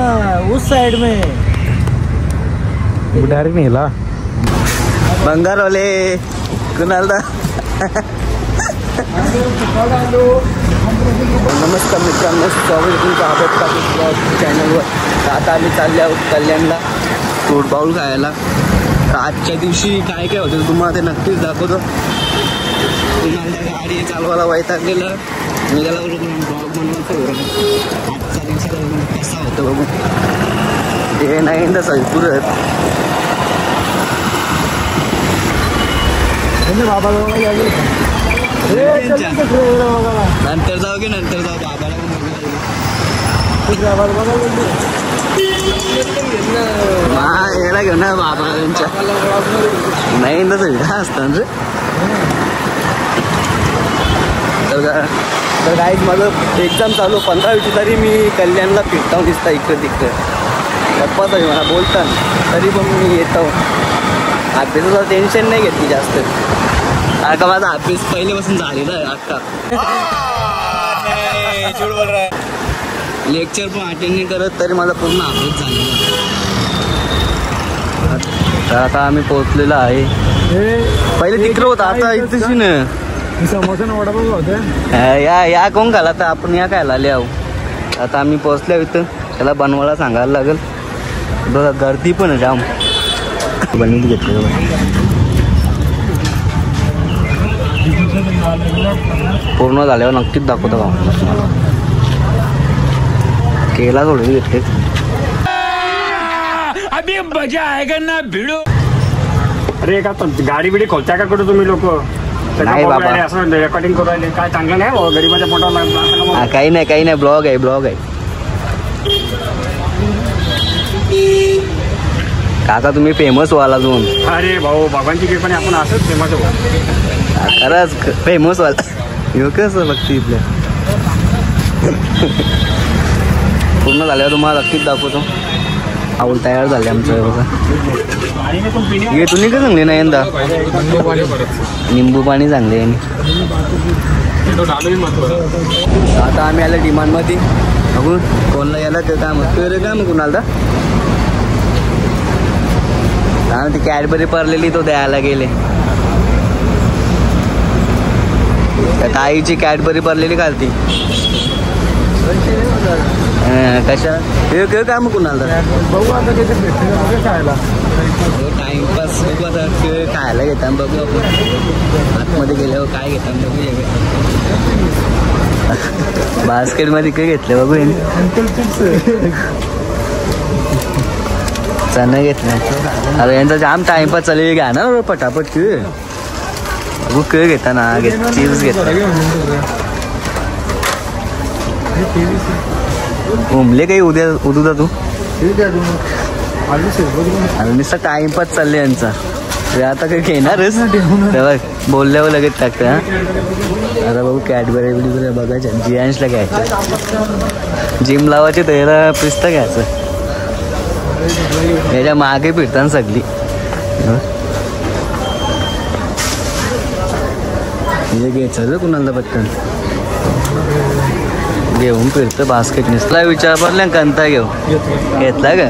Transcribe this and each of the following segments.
उस side में direct नहीं हिला बंगारवाले कुणाल दा नमस्कार मित्रांनो, स्वागत तुमचं आहोत का चॅनलवर. आता आम्ही चालले आहोत कल्याणला तोडपाऊल खायला. तर आजच्या दिवशी काय काय होतं तुम्हाला ते नक्कीच दाखवतो. तुम्हाला गाडी चालवायला वैतागलेलं मी त्याला ब्लॉग बनवायचं आजच्या दिवशी कसा होतं बघू. ते नाही तसं पुरत बाबा नंतर जाऊ की नंतर जाऊ. बाबाला याला घेऊ ना बाबा त्यांच्या नाही तसं विधा असतं रे. तर गाईज माझं एक्झाम चालू 15-20 तरी मी कल्याणला फिरता दिसता इकडं तिकडं गप्पाच आहे मला बोलताना तरी पण मी येतो. अभ्यासाचं टेन्शन नाही घेतली जास्त. का माझा अभ्यास पहिल्यापासून झालेला आहे अक्का. लेक्चर पण अटेंड नाही करत तरी माझा पूर्ण अभ्यास झालेला. तर आता आम्ही पोहोचलेलो आहे. पहिले तिकडं होतं आता इथेच ना समोसा वडापाव होते. या कोण खाला तर आपण या खायला आले आहो. आता आम्ही पोहोचल्या इथं त्याला बनवायला सांगायला लागेल. बघा गर्दी पण आहे जाम. बनवून घेतलं पूर्ण झाल्यावर नक्कीच दाखवतो का केला थोडी घेतले. अभी मजा आएगा ना भिडो. अरे का गाडी बिडी खोलता का कुठं तुम्ही लोक? नाही बाबा असं रेकॉर्डिंग करू राहिले काय चांगलं नाही गरीबाच्या पोटाला. काही नाही ब्लॉग आहे काका तुम्ही फेमस व्हाल अजून. अरे भाऊ बाबांची कृपेने आपण असंच फेमस हो. खरंच फेमस व्हाल. कसं बघते इथल्या पूर्ण झाल्यावर तुम्हाला नक्कीच दाखवतो. आवड तयार झाले आमचं बघा. हे तुम्ही का चांगले नाही यंदा निंबू पाणी चांगले. आता आम्ही आलो डिमांडमध्ये बघू कोणला याला ते काम काम कुणाला ती कॅडबरी पडलेली तो द्यायला गेले. त्या ताईची कॅडबरी पडलेली घालती कशा हे काम कुणाला बघू आता खायला टाइमपास बघू आता खायला घेता बघू आपण आतमध्ये गेल्यावर काय घेता बघू. बास्केटमध्ये काय घेतलं बघू. चणा घेतलं. अरे यांचा जाम टाइमपास चालू घ्या ना पटापट बघू काय घेता ना चिप्स घेता. घुमले काही उद्या तू अरे नुसता टाइमपास चालले यांचा. आता काही घेणारच तेव्हा बोलल्यावर लगेच टाकतं. आता बघू कॅडबरी बिडबरी बघायच्या. जियांशला घ्यायचं जिम लावायची तर याला पिस्ता घ्यायचं. याच्या मागे फिरताना सगळी घ्यायचं कुणाला पटकन घेऊन फिरतं. बास्केट निसला विचार पडला कंता घेतला का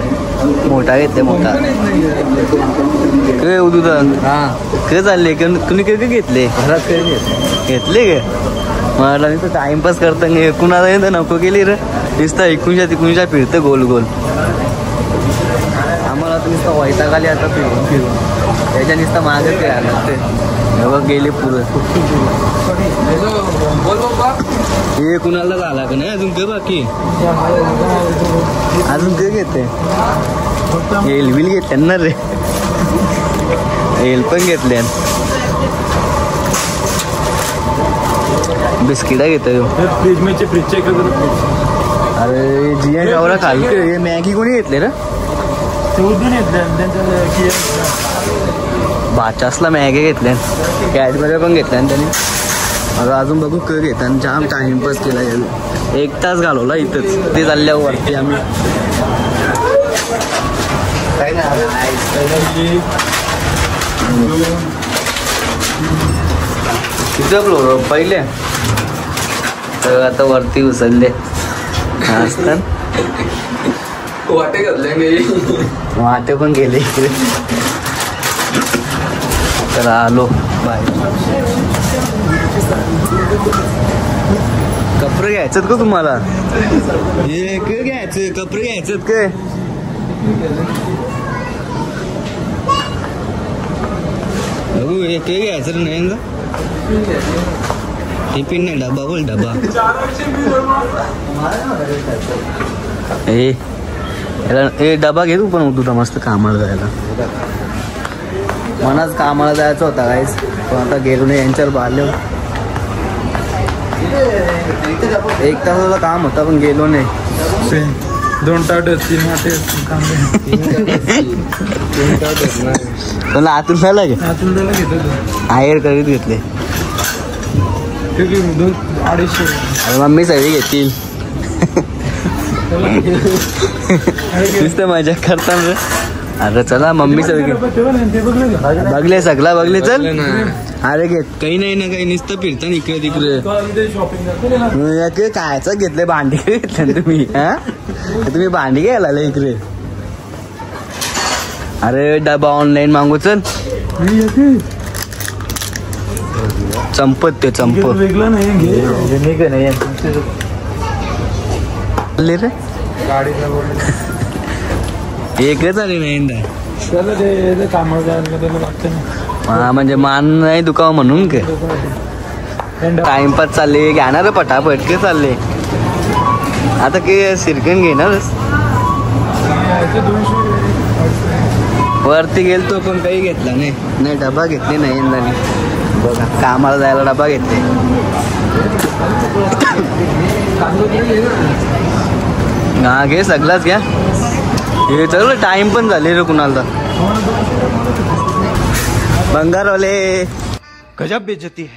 मोठा घेतला मोठा उदू काय चालले तुम्ही काय घेतले घरात काय घेतले का मला नाही तर टाइमपास करता कुणाला येतं नको केली रे नुसता 19 फिरतं गोल गोल. आम्हाला तर नुसतं वैताग आली आता फिरून त्याच्या नुसतं मागच काय बघ गेले पुरं. हे कुणाला झाला का नाही अजून काय बाकी अजून काय घेते. एलविल घेतल्या ना रे एल पण घेतल्या. बिस्किटा घेतो अरे जिया गावरा खाल हे मॅगी कोणी घेतले रे. बाचासला मॅगी घेतल्या कॅडबरी पण घेतल्या त्यांनी. आता अजून बघू काय घेत. जाम टाइमपास केला 1 तास घालवला इथंच. ते चालल्यावरती आम्ही तिथं फ्लोर पहिले तर आता वरती उचलले असतात. वाटे पण गेले इकडे. तर आलो बाय. कपडे घ्यायचं का तुम्हाला? हे काय घ्यायचं? कपडे घ्यायचं काय? एक घ्यायचं नाही ना. टिफिन नाही, डबा बोल डबा. ए डबा घे तू पण तुला मस्त कामाला जायला. मनाच कामाला जायचं होता गाईस, पण आता गेलो नाही. यांच्यावर बाहेर एक तासाचं काम होता पण गेलो नाही. 2 ताट 3 वाटे पण आतून झाला घे. आहेर करीत घेतले. 200-250. मम्मी सगळी घेतील. नुसतं मजा करता. अरे चला मम्मी सगळी बघले सगळा बघले. चल अरे घेत काही नाही ना काही नुसतं फिरता इकडे तिकडे. कायच घेतलंय? भांडी घेतलं तुम्ही? हा तुम्ही भांडी घ्यायला इकडे? अरे डबा ऑनलाईन मागू. चल चंपत ते चंपत वेगळं नाही रे. एकच आले नाही हा म्हणजे मान नाही दुखावं म्हणून काय टाइमपास चालले. घेणार पटापट के चालले. आता के सिरकन घेणारच. वरती गेलतो पण काही घेतला नाही. डबा घेतले नाही यंदा. बघा कामाला जायला डबा घेतले. हा घे सगळाच घ्या. हे चल टाइम पण झाले रे कुणाला. बंगारवाले गजब बेइज्जती है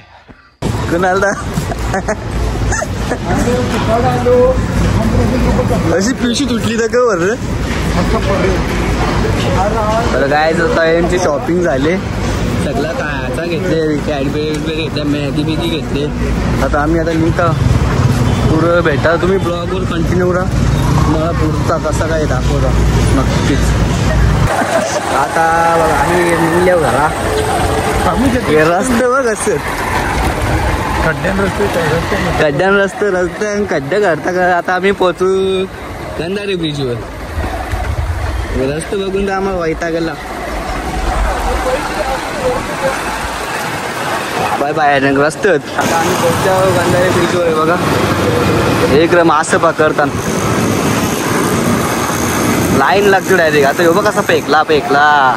कुणाला. अशी पिशी तुटली तर का वर. तर काय जाता यांची शॉपिंग झाले. सगळं काय आता घेतले. कॅडबरी घेतल्या, मॅगी बिगी घेतले. आता आम्ही आता निघता. पुढं भेटा तुम्ही ब्लॉगवर कंटिन्यू राहा. मला पुढचा कसा काय दाखवता नक्कीच. आता बघा आम्ही निघल्या झाला. हे रस्ते बघ असं खड्ड्यान रस्ते खड्डे काढता का. आता आम्ही पोचू गंधारी ब्रिजवर. रस्ते बघून तर आम्हाला वैताग गेला. बाय बाय रस्ते. आता आम्ही पोचल्या गंधारी ब्रिजवर. बघा एक मासे पकडतात. लाईन लागते डायरेक्ट. आता बघा कसा फेकला बघा.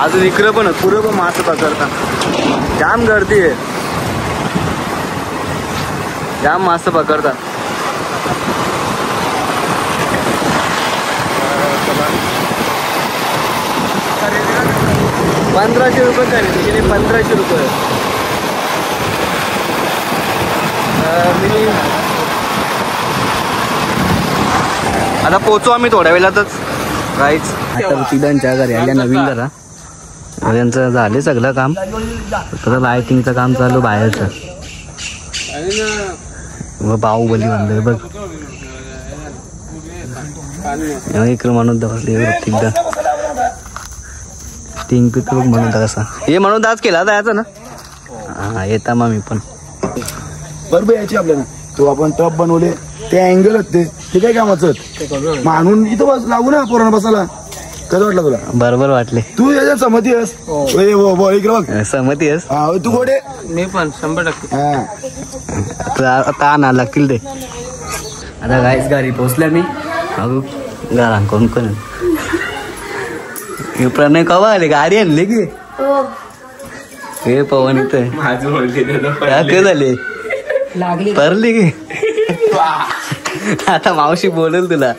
अजून इकडं पण पुरं पण मासे पकडतात. जाम गर्दी आहे. जाम मासे पकडतात. ₹1500 खरेदी केली. 1500 रुपये. आता पोचू आम्ही थोड्या वेळातच. काहीच आता तिघांच्या घरी आल्या नवीन घरा. यांचं झाले सगळं काम. आता लायटिंगचं काम चालू बाहेरचं. बाहुबली म्हणतोय बघ. इकडं म्हणून एकदा टिंक म्हणून कसा हे म्हणून दाज केला जायचं ना. हा येता मग मी पण बरोबर यायची आपल्याला. तो आपण टप बनवले ते अँगल ते काय कामाचं मानून इथं बस लागू ना पोरांना बसायला. कसं वाटलं तुला? बरोबर वाटले. तू याच्यात सहमती आहेस? इकडे बघ सहमती आहेस. हा तू गोडे. मी पण 100%. हा आता आणा लागतील ते. आता गाईच घरी पोचल्या मी. अगो घरा कोण कोण प्रणय कवा आले. गाडी आणली की हे पवन इथं काय झाले परली की. आता मावशी बोलेल तुला.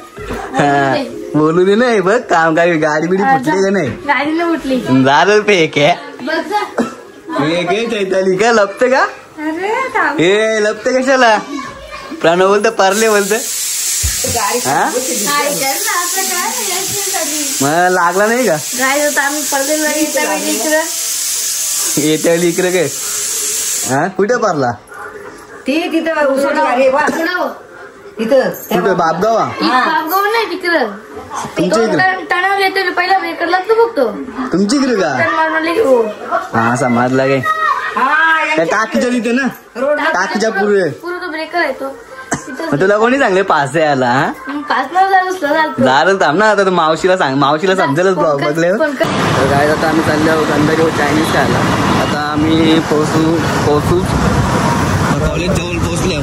बोलू दे नाही बघ काम काय. गाडी बिडी फुटली का नाही? झालं पेक चैताली का लपते का? हे लपते कशाला? प्रणव बोलत परले बोलत. मग लागला नाही का? येते इकडे काय हा कुठे पारला ती तिथं उसाची गाडी वा तिथं कुठे बापगावा बापगाव नाही तिकडं तुमच्या इकडे तणाव येतो पहिला ब्रेकरला तर बघतो तुमच्या इकडे का हा समाजला काय त्या टाकीच्या तिथे ना टाकीच्या पुढे पूर्ण तो ब्रेकर आहे तो मग तुला कोणी सांगले पास आहे आला हा पाच नाव झालं थांब ना आता मावशीला सांग मावशीला समजेलच ब्लॉग बघले तर काय आता आम्ही चालले आहोत अंदाजे चायनीज खायला आता आम्ही पोहोचू कॉलेज जवळ पोहोचले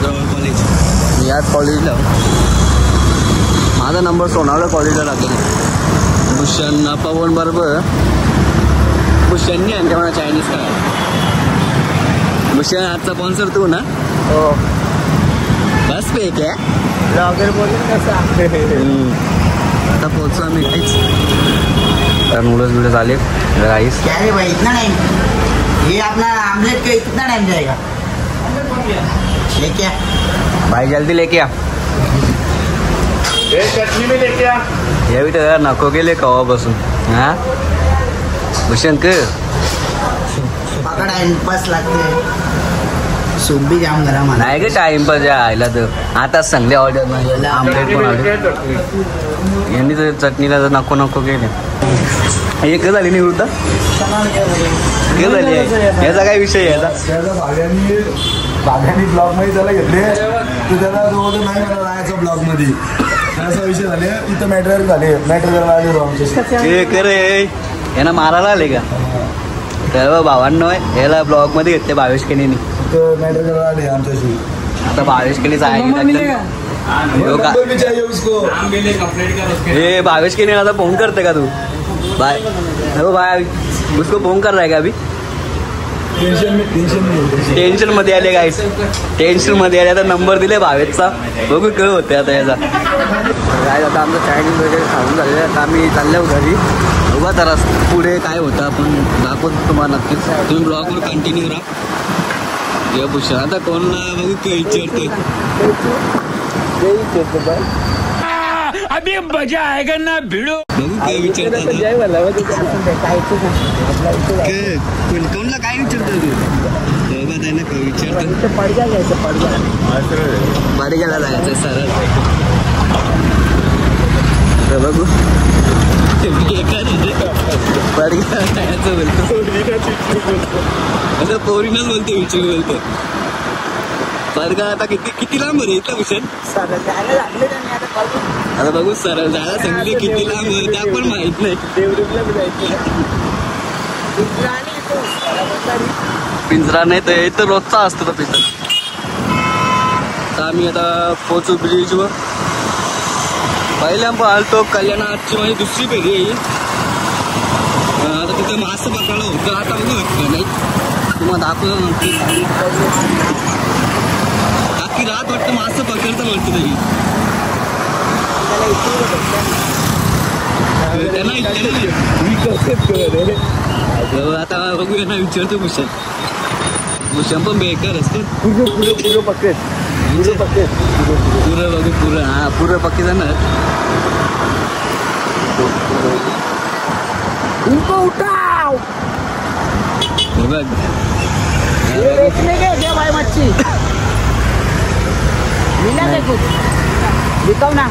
जवळ कॉलेज याच कॉलेजला माझा नंबर सोनावला कॉलेजला टाकले भूषण पवन बरोबर भूषणनी आणते मला चायनीज खायला भूषण आजचा स्पॉन्सर तू ना हो बस पे क्या ब्लॉगर बोलून कसं आता पोहोचू आम्ही तर नूडल्स बिडल्स आले राईस क्या रे भाई इतना टाइम ये अपना आमलेट का कितना टाइम जाएगा ये क्या भाई जल्दी लेके आ चटणी में लेके आ ये भी तो यार नको गेले कवा बसून हा भूषण कर पकड़ टाइमपास लागते सूप भी जाम गरम आला नाही गे टाइमपास आयला तर आता सांगले ऑर्डर आमलेट पण ऑर्डर यांनी तर चटणीला तर नको नको गेले एक झाली निवृत्त हे झाली याचा काय विषय आहे आता भाग्यानी ब्लॉग मध्ये त्याला घेतले तर त्याला जवळ नाही मला राहायचं ब्लॉग मध्ये असा विषय झाले तिथं मॅटर झाले मॅटर आले आमच्या ते करे यांना मारायला आले का तर भावांनो याला ब्लॉग मध्ये घेतले भावेश केनीनी मॅटर करायला आले आमच्याशी आता भावेश केनी हे भावेश केनी आता फोन करते का तू बाय हो भाई उसको फोन कर रहा है का अभी टेन्शन मध्ये आले गाईस टेन्शन मध्ये आले आता नंबर दिले भावेशचा बघू काय होते आता याचा काय आता आमचं चायनीज वगैरे खाऊन झालेलं आता आम्ही चाललो घरी बघा तर पुढे काय होतं आपण दाखवतो तुम्हाला नक्कीच तुम्ही ब्लॉगवर कंटिन्यू राहा या भूषण आता कोणाला बघू काय विचारते अभी मजा आएगा ना भिड़ो बघू काय विचारतात कोणला काय विचारतो तू बघा त्यांना काय विचारतो पाडग्याला जायचं सरळ बघू पाडग्याला जायचं बोलतो पोरीनच बोलतो विचार बोलतो पाडगा आता किती लांब रे इथला भूषण आता बघू सरळ जायला सांगली किती लांब त्या पण माहित नाही पिंजरा नाही तर इथं रोजचा असतो तो पिंजरा तर आम्ही आता पोचू ब्रिजवर पहिल्यांदा आलतो कल्याणाची माझी दुसरी फेरी आहे आता तिथं मासं पकडलं होतं आता बघू नाही तुम्हाला दाखव बाकी रात वाटतं मासं पकडतं वाटतं तरी आता बघू यांना विचारतो भूषण पण बेकार असतो पुरं पकेट पुरं बघू पुरं हा पुरं पक्के जाणार बघ मच्छी दिखाओ ना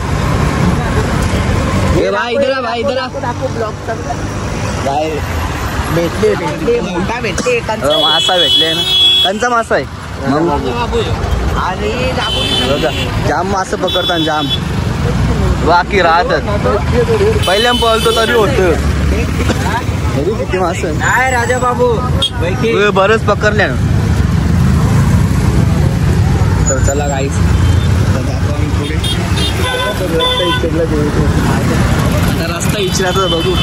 भाई इधर भाई इधर भाई भेटले मोठा भेटले मासा भेटले ना कंचा मासा आहे अरे बघा जाम मासं पकडतात जाम बाकी राहतात पहिल्या पळतो तरी होतं किती मासं नाही राजा बाबू बरंच पकडल्या ना तर चला गाईस आता रस्ता इच्छा बघू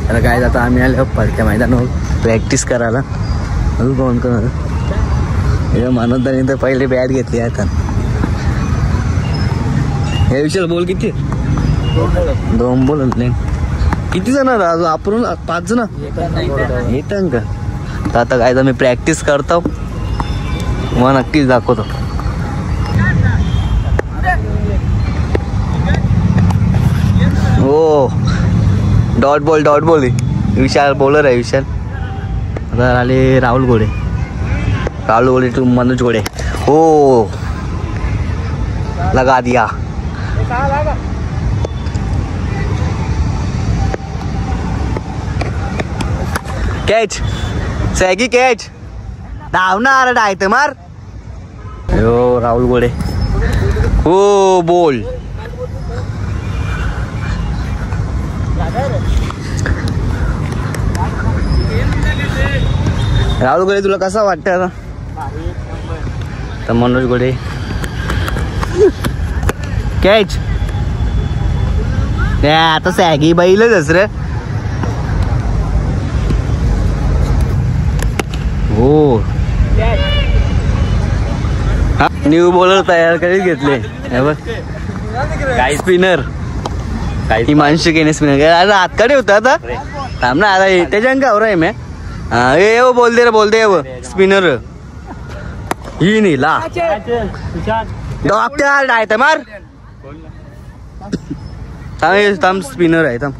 तर काय आता आम्ही आलो पडक्या मैदानावर प्रॅक्टिस करायला बघू कोण कोण हे मनोदानी तर पहिले बॅट घेतली आता हे विचार बोल किती 2 बोल किती जण राहतो आपण 5 जण येतं का तर आता काय मी प्रॅक्टिस करतो मग नक्कीच दाखवतो डॉट बॉल विशाल बॉलर आहे विशाल. आता आले राहुल घोडे टू मनोज घोडे. हो लगा दिया. कॅच सॅगी कॅच धावणार डायत मार. हो राहुल घोडे. हो बोल. राहुल घोडे तुला कसा वाटतं आता? तर मनोज घोडे कॅच. आता सॅगी बैलच रे. हो न्यू बॉलर तयार करीत घेतले. काय स्पिनर काय हिमांशू केने स्पिनर आता हातकडे होता. आता थांब ना आता त्याच्या अंगावर आहे मी. ये बोल दे स्पिनर ही नाही ला डॉक्टर डायत मार. थांब स्पिनर आहे. थांब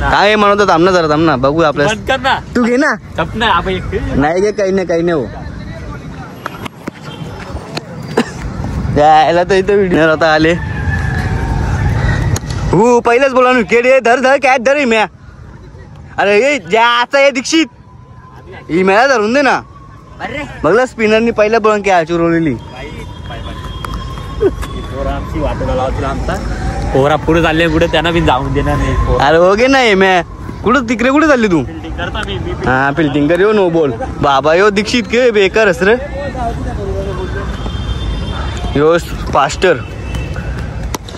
काय म्हणत होता? थांब ना जरा थांब ना बघू आपल्या. तू घे ना. नाही गे काही नाही हो. यायला तर इथं व्हिडिओ आता आले. हो पहिलेच बोला विकेट धर कॅच धर म्या. अरे ये ज्याचा आहे दीक्षित ही मला धरून दे ना. बघला स्पिनरनी पहिल्या बॉल कॅच उरवलेली. पोरा पुढे चालले पुढे त्यांना बी जाऊन देणार नाही. अरे हो गे नाही म्या कुठं तिकडे कुठे चालली तू? हा फिल्डिंग कर येऊ नो बोल बाबा यो दीक्षित के बेकार हस रे. यो फास्टर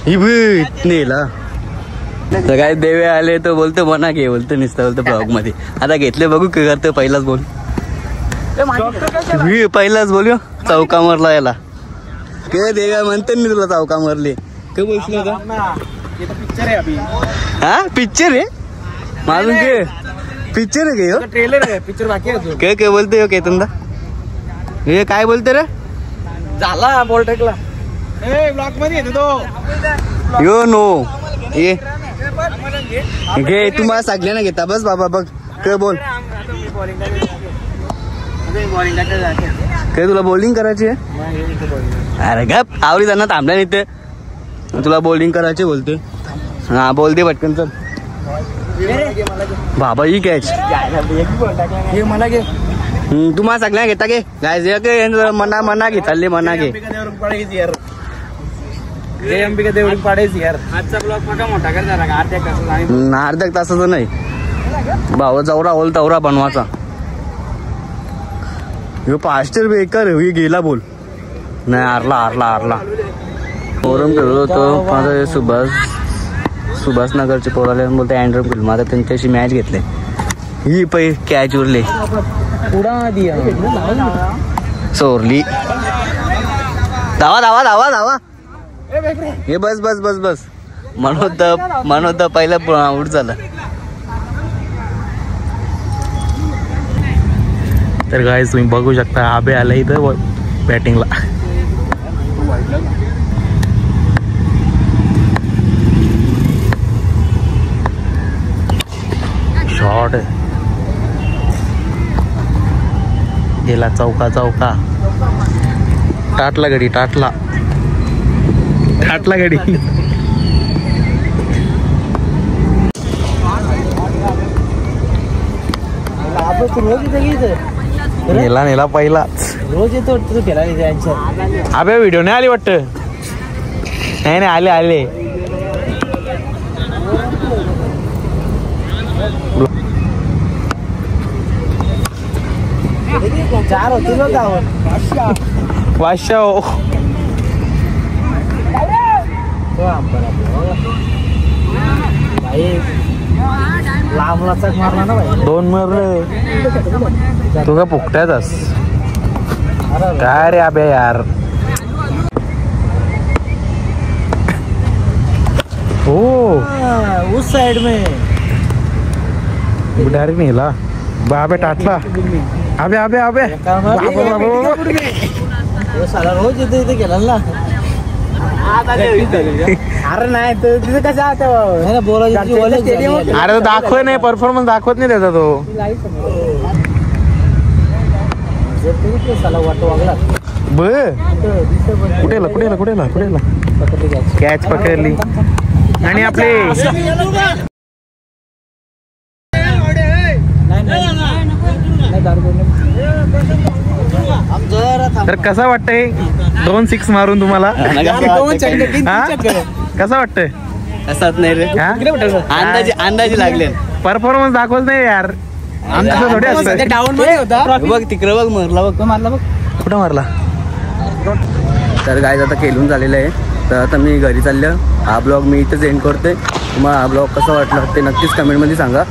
ही नेला. तर काय देवे आले तर बोलतो मना घे बोलतो नुसतं बोलतो ब्लॉग मध्ये. आता घेतले बघू काय करतो. पहिलाच बोल बोल चौका मारला याला. के देव्या म्हणते मी तुला चौका मारली काय बोलशील होता? हा पिक्चर आहे मालूम के पिक्चर आहे का? ट्रेलर आहे पिक्चर बाकी आहे. काय बोलते हो काय तुमचा हे काय बोलते रे? झाला बॉल टाकला ब्लॉक मध्ये येतो तो. यो नो ये घे तुम्हाला सगळ्यांना घेता बस बाबा बघ काय बोल. काय तुला बॉलिंग करायची आहे? अरे गप आवडी जाणार थांबल्या नाही ते. तुला बॉलिंग करायची बोलते. हा बोल दे पटकन चल. बाबा ही कॅच मला घे. तुम्हाला सगळ्यांना घेता घे गाय मना घे चालले मना घे. अंबिका देवळी पाडायची यार. आजचा ब्लॉग मोठा मोठा कर जरा अर्ध्या तासाचं नाही भावा. जवरा होल तवरा बनवायचा. ह्यो फास्टर बेकार हे गेला बोल. नाही आरला फोरम खेळलो होतो माझा सुभाष नगरचे पोराले बोलते अँड्रम खेळ. माझा त्यांच्याशी मॅच घेतले ही पै कॅच उरले चोरली. धावा हे बस म्हणत पहिला आउट झाला. तर गाईस तुम्ही बघू शकता आबे आला इथं बॅटिंगला. शॉट गेला चौका टाटला गडी नेला पहिलाच. रोज येतो तुला अबे व्हिडिओ नाही आली वाटतं. नाही आले चार होते ना गावात. वाशाव लांबला चक मारला ना भाई. 2 मारले तू का फुकट्यातच काय रे अबे यार. हो उस साइड में डायरेक्ट नेला. बाबे टाटला. अबे साला रोज इथे गेला ना. अरे नाही तर तिथे कसं आता अरे तो दाखवत नाही परफॉर्मन्स दाखवत नाही त्याचा तो कुठे कॅच पकडली आणि आपले तर कसा वाटतंय 2 6 मारून तुम्हाला कसा वाटतंय असत नाही रे अंदाजे लागले परफॉर्मन्स दाखवत नाही यार आमचं थोडे असतं डाऊन मध्ये होता बघ तिकडे बघ मारला बघ कुठं मारला तर गाईज आता खेळून झालेलं आहे तर आता मी घरी चाललो हा ब्लॉग मी इथेच एंड करते तुम्हाला हा ब्लॉग कसा वाटला ते नक्कीच कमेंटमध्ये सांगा